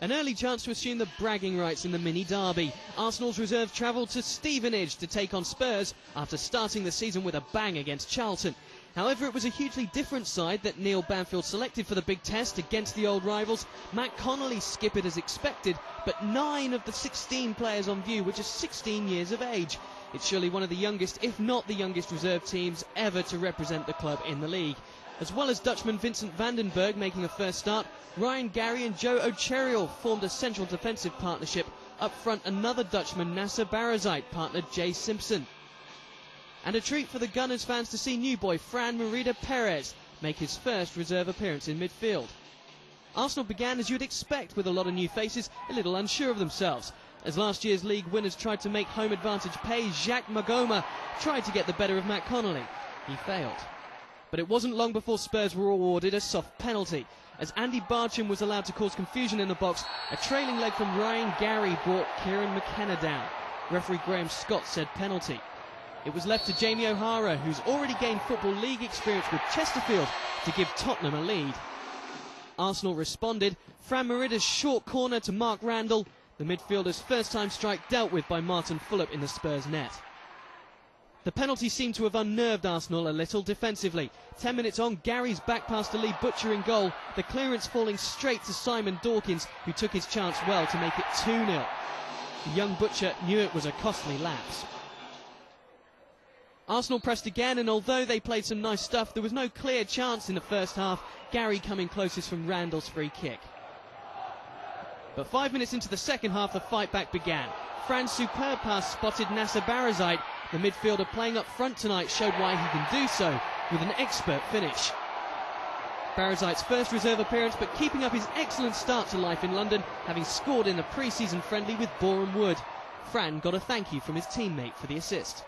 An early chance to assume the bragging rights in the mini derby. Arsenal's reserve travelled to Stevenage to take on Spurs after starting the season with a bang against Charlton. However, it was a hugely different side that Neil Banfield selected for the big test against the old rivals. Matt Connolly skippered as expected, but 9 of the 16 players on view were just 16 years of age. It's surely one of the youngest, if not the youngest, reserve teams ever to represent the club in the league. As well as Dutchman Vincent van den Berg making a first start, Ryan Gary and Joe O'Cherial formed a central defensive partnership. Up front, another Dutchman, Nasser Barazite, partnered Jay Simpson. And a treat for the Gunners fans to see new boy Fran Merida Perez make his first reserve appearance in midfield. Arsenal began as you'd expect, with a lot of new faces, a little unsure of themselves. As last year's league winners tried to make home advantage pay, Jacques Magoma tried to get the better of Matt Connolly. He failed. But it wasn't long before Spurs were awarded a soft penalty. As Andy Barcham was allowed to cause confusion in the box, a trailing leg from Ryan Gary brought Kieran McKenna down. Referee Graham Scott said penalty. It was left to Jamie O'Hara, who's already gained Football League experience with Chesterfield, to give Tottenham a lead. Arsenal responded. Fran Merida's short corner to Mark Randall, the midfielder's first-time strike dealt with by Martin Fulop in the Spurs net. The penalty seemed to have unnerved Arsenal a little defensively. 10 minutes on, Gary's back pass to Lee Butcher in goal, the clearance falling straight to Simon Dawkins, who took his chance well to make it 2-0. The young Butcher knew it was a costly lapse. Arsenal pressed again, and although they played some nice stuff, there was no clear chance in the first half, Gary coming closest from Randall's free kick. But 5 minutes into the second half, the fight back began. Fran's superb pass spotted Nasser Barazite. The midfielder playing up front tonight showed why he can do so, with an expert finish. Barazite's first reserve appearance, but keeping up his excellent start to life in London, having scored in the pre-season friendly with Boreham Wood. Fran got a thank you from his teammate for the assist.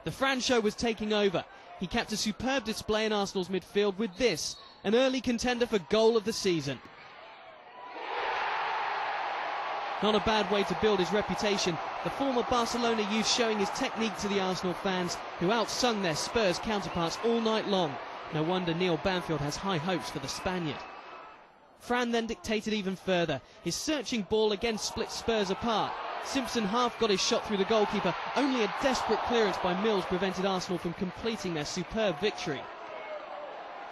The Fran show was taking over. He kept a superb display in Arsenal's midfield with this, an early contender for goal of the season. Not a bad way to build his reputation, the former Barcelona youth showing his technique to the Arsenal fans, who outsung their Spurs counterparts all night long. No wonder Neil Banfield has high hopes for the Spaniard. Fran then dictated even further. His searching ball again split Spurs apart. Simpson half got his shot through the goalkeeper. Only a desperate clearance by Mills prevented Arsenal from completing their superb victory.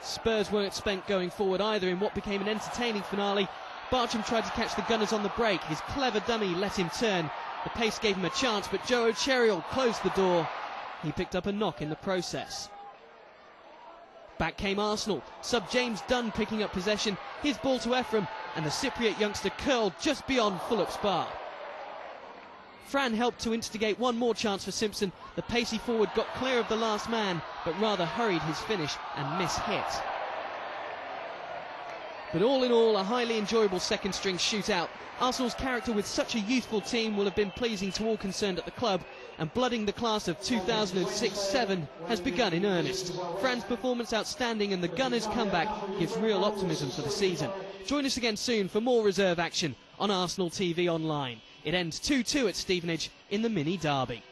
Spurs weren't spent going forward either in what became an entertaining finale. Barcham tried to catch the Gunners on the break. His clever dummy let him turn. The pace gave him a chance, but Joe O'Cherial closed the door. He picked up a knock in the process. Back came Arsenal. Sub James Dunn picking up possession. His ball to Ephraim, and the Cypriot youngster curled just beyond Fulop's bar. Fran helped to instigate one more chance for Simpson. The pacey forward got clear of the last man, but rather hurried his finish and mishit. But all in all, a highly enjoyable second-string shootout. Arsenal's character with such a youthful team will have been pleasing to all concerned at the club, and blooding the class of 2006-07 has begun in earnest. Fran's performance outstanding, and the Gunners' comeback gives real optimism for the season. Join us again soon for more reserve action on Arsenal TV Online. It ends 2-2 at Stevenage in the mini derby.